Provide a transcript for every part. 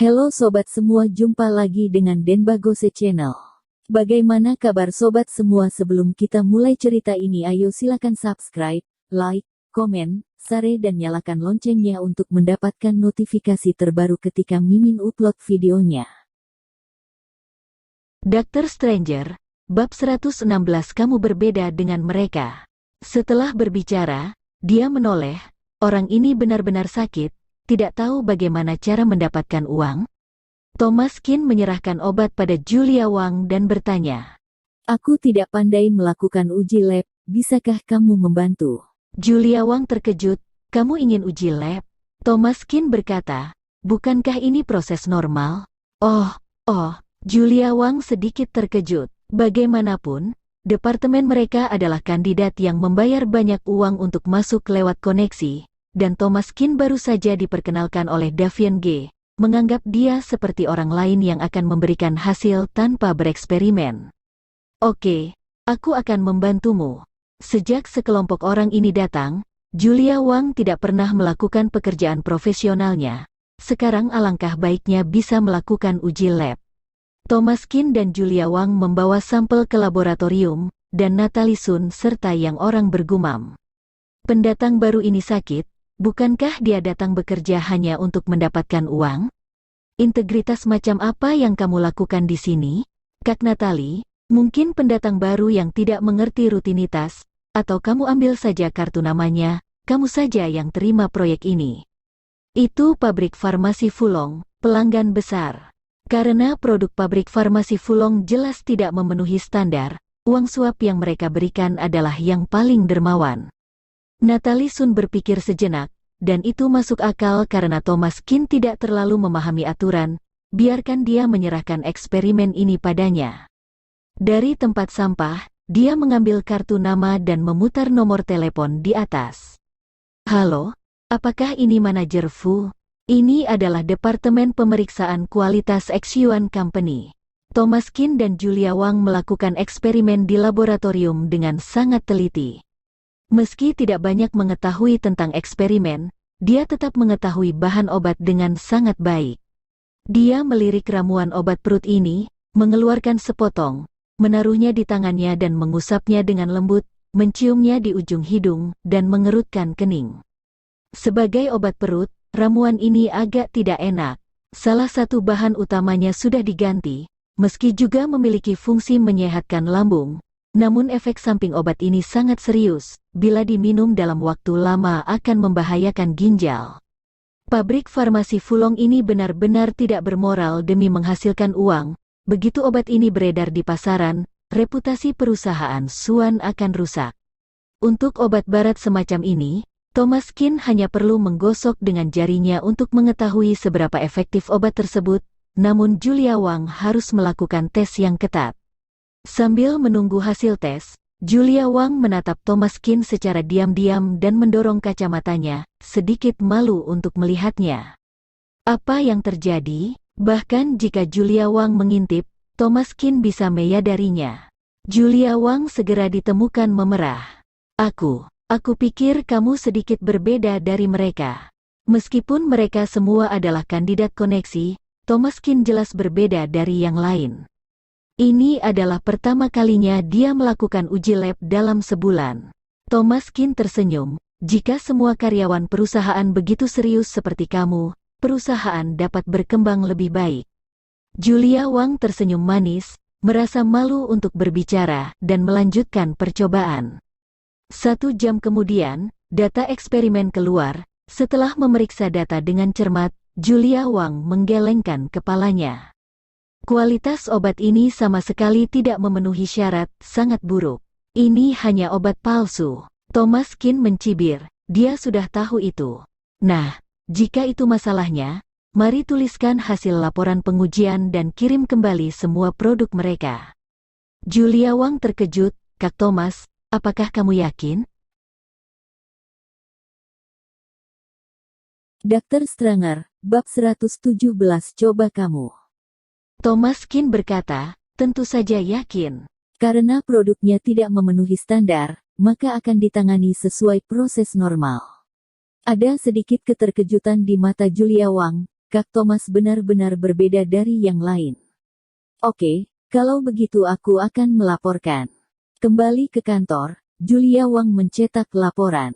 Halo sobat semua, jumpa lagi dengan Denbagose Channel. Bagaimana kabar sobat semua? Sebelum kita mulai cerita ini, ayo silakan subscribe, like, komen, share dan nyalakan loncengnya untuk mendapatkan notifikasi terbaru ketika Mimin upload videonya. Dr. Stranger, bab 116. Kamu berbeda dengan mereka. Setelah berbicara, dia menoleh. Orang ini benar-benar sakit, tidak tahu bagaimana cara mendapatkan uang. Thomas Kin menyerahkan obat pada Julia Wang dan bertanya, Aku tidak pandai melakukan uji lab, bisakah kamu membantu? Julia Wang terkejut, kamu ingin uji lab? Thomas Kin berkata, bukankah ini proses normal? Oh, Julia Wang sedikit terkejut. Bagaimanapun, departemen mereka adalah kandidat yang membayar banyak uang untuk masuk lewat koneksi, dan Thomas Kin baru saja diperkenalkan oleh Davian G, menganggap dia seperti orang lain yang akan memberikan hasil tanpa bereksperimen. Oke, aku akan membantumu. Sejak sekelompok orang ini datang, Julia Wang tidak pernah melakukan pekerjaan profesionalnya. Sekarang alangkah baiknya bisa melakukan uji lab. Thomas Kin dan Julia Wang membawa sampel ke laboratorium, dan Natalie Sun serta yang orang bergumam. Pendatang baru ini sakit, bukankah dia datang bekerja hanya untuk mendapatkan uang? Integritas macam apa yang kamu lakukan di sini? Kak Natalie, mungkin pendatang baru yang tidak mengerti rutinitas, atau kamu ambil saja kartu namanya, kamu saja yang terima proyek ini. Itu pabrik farmasi Fulong, pelanggan besar. Karena produk pabrik farmasi Fulong jelas tidak memenuhi standar, uang suap yang mereka berikan adalah yang paling dermawan. Natalie Sun berpikir sejenak, dan itu masuk akal karena Thomas Kin tidak terlalu memahami aturan, biarkan dia menyerahkan eksperimen ini padanya. Dari tempat sampah, dia mengambil kartu nama dan memutar nomor telepon di atas. Halo, apakah ini manajer Fu? Ini adalah Departemen Pemeriksaan Kualitas Xuan Company. Thomas Kin dan Julia Wang melakukan eksperimen di laboratorium dengan sangat teliti. Meski tidak banyak mengetahui tentang eksperimen, dia tetap mengetahui bahan obat dengan sangat baik. Dia melirik ramuan obat perut ini, mengeluarkan sepotong, menaruhnya di tangannya dan mengusapnya dengan lembut, menciumnya di ujung hidung, dan mengerutkan kening. Sebagai obat perut, ramuan ini agak tidak enak. Salah satu bahan utamanya sudah diganti, meski juga memiliki fungsi menyehatkan lambung. Namun efek samping obat ini sangat serius, bila diminum dalam waktu lama akan membahayakan ginjal. Pabrik farmasi Fulong ini benar-benar tidak bermoral demi menghasilkan uang. Begitu obat ini beredar di pasaran, reputasi perusahaan Xuan akan rusak. Untuk obat barat semacam ini, Thomas Kin hanya perlu menggosok dengan jarinya untuk mengetahui seberapa efektif obat tersebut, namun Julia Wang harus melakukan tes yang ketat. Sambil menunggu hasil tes, Julia Wang menatap Thomas Kin secara diam-diam dan mendorong kacamatanya, sedikit malu untuk melihatnya. Apa yang terjadi? Bahkan jika Julia Wang mengintip, Thomas Kin bisa menyadarinya. Julia Wang segera ditemukan memerah. Aku pikir kamu sedikit berbeda dari mereka. Meskipun mereka semua adalah kandidat koneksi, Thomas Kin jelas berbeda dari yang lain. Ini adalah pertama kalinya dia melakukan uji lab dalam sebulan. Thomas Kin tersenyum, jika semua karyawan perusahaan begitu serius seperti kamu, perusahaan dapat berkembang lebih baik. Julia Wang tersenyum manis, merasa malu untuk berbicara, dan melanjutkan percobaan. 1 jam kemudian, data eksperimen keluar. Setelah memeriksa data dengan cermat, Julia Wang menggelengkan kepalanya. Kualitas obat ini sama sekali tidak memenuhi syarat, sangat buruk. Ini hanya obat palsu. Thomas Kin mencibir, dia sudah tahu itu. Nah, jika itu masalahnya, mari tuliskan hasil laporan pengujian dan kirim kembali semua produk mereka. Julia Wang terkejut, Kak Thomas, apakah kamu yakin? Dr. Stranger, bab 117, coba kamu. Thomas Kin berkata, tentu saja yakin. Karena produknya tidak memenuhi standar, maka akan ditangani sesuai proses normal. Ada sedikit keterkejutan di mata Julia Wang, Kak Thomas benar-benar berbeda dari yang lain. Oke, kalau begitu aku akan melaporkan. Kembali ke kantor, Julia Wang mencetak laporan.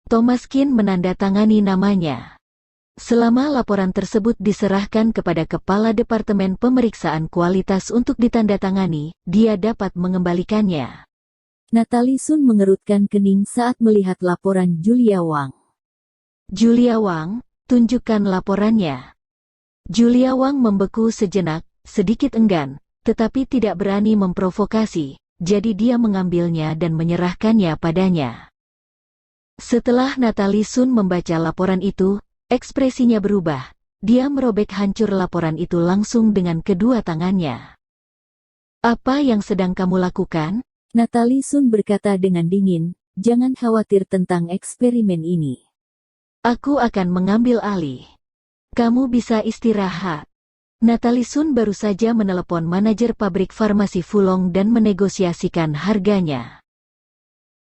Thomas Kin menandatangani namanya. Selama laporan tersebut diserahkan kepada Kepala Departemen Pemeriksaan Kualitas untuk ditandatangani, dia dapat mengembalikannya. Natalie Sun mengerutkan kening saat melihat laporan Julia Wang. Julia Wang, tunjukkan laporannya. Julia Wang membeku sejenak, sedikit enggan, tetapi tidak berani memprovokasi, jadi dia mengambilnya dan menyerahkannya padanya. Setelah Natalie Sun membaca laporan itu, ekspresinya berubah. Dia merobek hancur laporan itu langsung dengan kedua tangannya. Apa yang sedang kamu lakukan? Natalie Sun berkata dengan dingin, jangan khawatir tentang eksperimen ini. Aku akan mengambil alih. Kamu bisa istirahat. Natalie Sun baru saja menelepon manajer pabrik farmasi Fulong dan menegosiasikan harganya.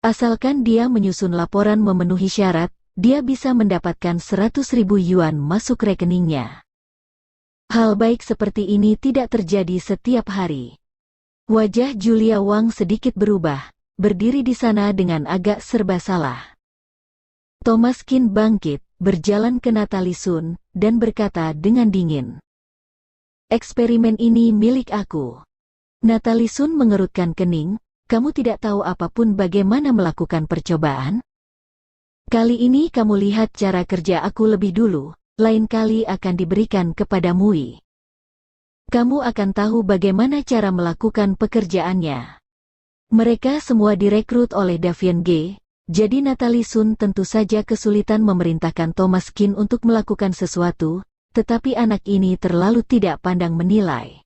Asalkan dia menyusun laporan memenuhi syarat, dia bisa mendapatkan 100.000 yuan masuk rekeningnya. Hal baik seperti ini tidak terjadi setiap hari. Wajah Julia Wang sedikit berubah, berdiri di sana dengan agak serba salah. Thomas Kin bangkit, berjalan ke Natalie Sun, dan berkata dengan dingin. Eksperimen ini milik aku. Natalie Sun mengerutkan kening, kamu tidak tahu apapun bagaimana melakukan percobaan? Kali ini kamu lihat cara kerja aku lebih dulu, lain kali akan diberikan kepada Mui. Kamu akan tahu bagaimana cara melakukan pekerjaannya. Mereka semua direkrut oleh Davian Ge. Jadi Natalie Sun tentu saja kesulitan memerintahkan Thomas Kin untuk melakukan sesuatu, tetapi anak ini terlalu tidak pandang menilai.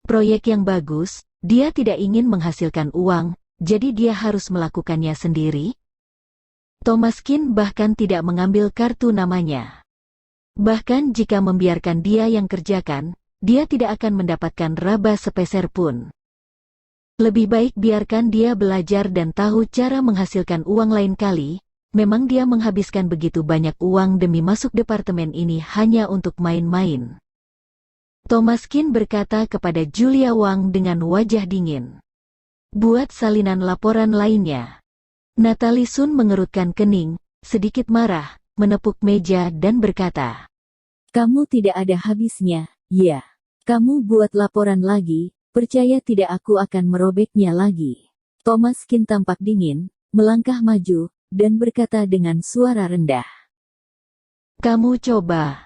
Proyek yang bagus, dia tidak ingin menghasilkan uang, jadi dia harus melakukannya sendiri. Thomas Kin bahkan tidak mengambil kartu namanya. Bahkan jika membiarkan dia yang kerjakan, dia tidak akan mendapatkan raba sepeser pun. Lebih baik biarkan dia belajar dan tahu cara menghasilkan uang lain kali. Memang dia menghabiskan begitu banyak uang demi masuk departemen ini hanya untuk main-main. Thomas Kin berkata kepada Julia Wang dengan wajah dingin. Buat salinan laporan lainnya. Natalie Sun mengerutkan kening, sedikit marah, menepuk meja dan berkata. Kamu tidak ada habisnya, ya. Kamu buat laporan lagi. Percaya tidak aku akan merobeknya lagi. Thomas Kin tampak dingin, melangkah maju, dan berkata dengan suara rendah. Kamu coba.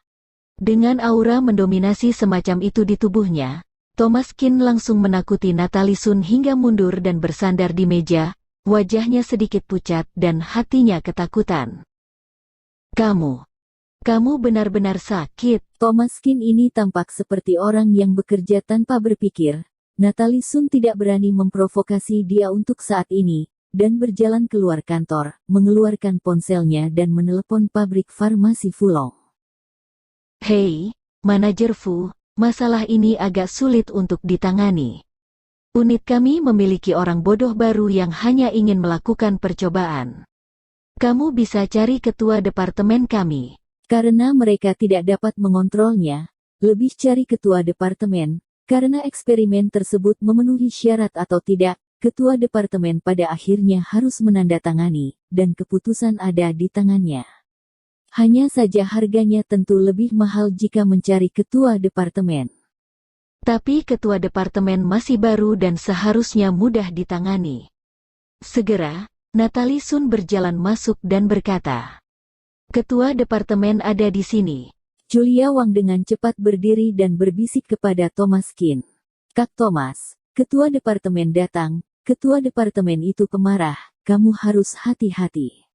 Dengan aura mendominasi semacam itu di tubuhnya, Thomas Kin langsung menakuti Natalie Sun hingga mundur dan bersandar di meja, wajahnya sedikit pucat dan hatinya ketakutan. Kamu benar-benar sakit. Thomas Kin ini tampak seperti orang yang bekerja tanpa berpikir. Natalie Sun tidak berani memprovokasi dia untuk saat ini, dan berjalan keluar kantor, mengeluarkan ponselnya dan menelepon pabrik farmasi Fulong. Hei, Manajer Fu, masalah ini agak sulit untuk ditangani. Unit kami memiliki orang bodoh baru yang hanya ingin melakukan percobaan. Kamu bisa cari ketua departemen kami. Karena mereka tidak dapat mengontrolnya, lebih cari ketua departemen. Karena eksperimen tersebut memenuhi syarat atau tidak, ketua departemen pada akhirnya harus menandatangani, dan keputusan ada di tangannya. Hanya saja harganya tentu lebih mahal jika mencari ketua departemen. Tapi ketua departemen masih baru dan seharusnya mudah ditangani. Segera, Natalie Sun berjalan masuk dan berkata, Ketua departemen ada di sini. Julia Wang dengan cepat berdiri dan berbisik kepada Thomas Kin. Kak Thomas, ketua departemen datang, ketua departemen itu pemarah, kamu harus hati-hati.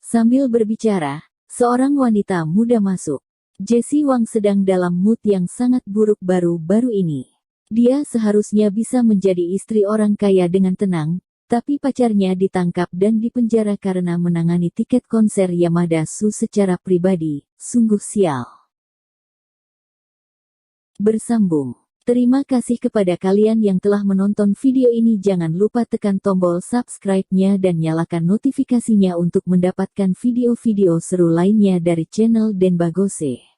Sambil berbicara, seorang wanita muda masuk. Jessie Wang sedang dalam mood yang sangat buruk baru-baru ini. Dia seharusnya bisa menjadi istri orang kaya dengan tenang, tapi pacarnya ditangkap dan dipenjara karena menangani tiket konser Yamada Su secara pribadi, sungguh sial. Bersambung. Terima kasih kepada kalian yang telah menonton video ini. Jangan lupa tekan tombol subscribe-nya dan nyalakan notifikasinya untuk mendapatkan video-video seru lainnya dari channel Denbagose.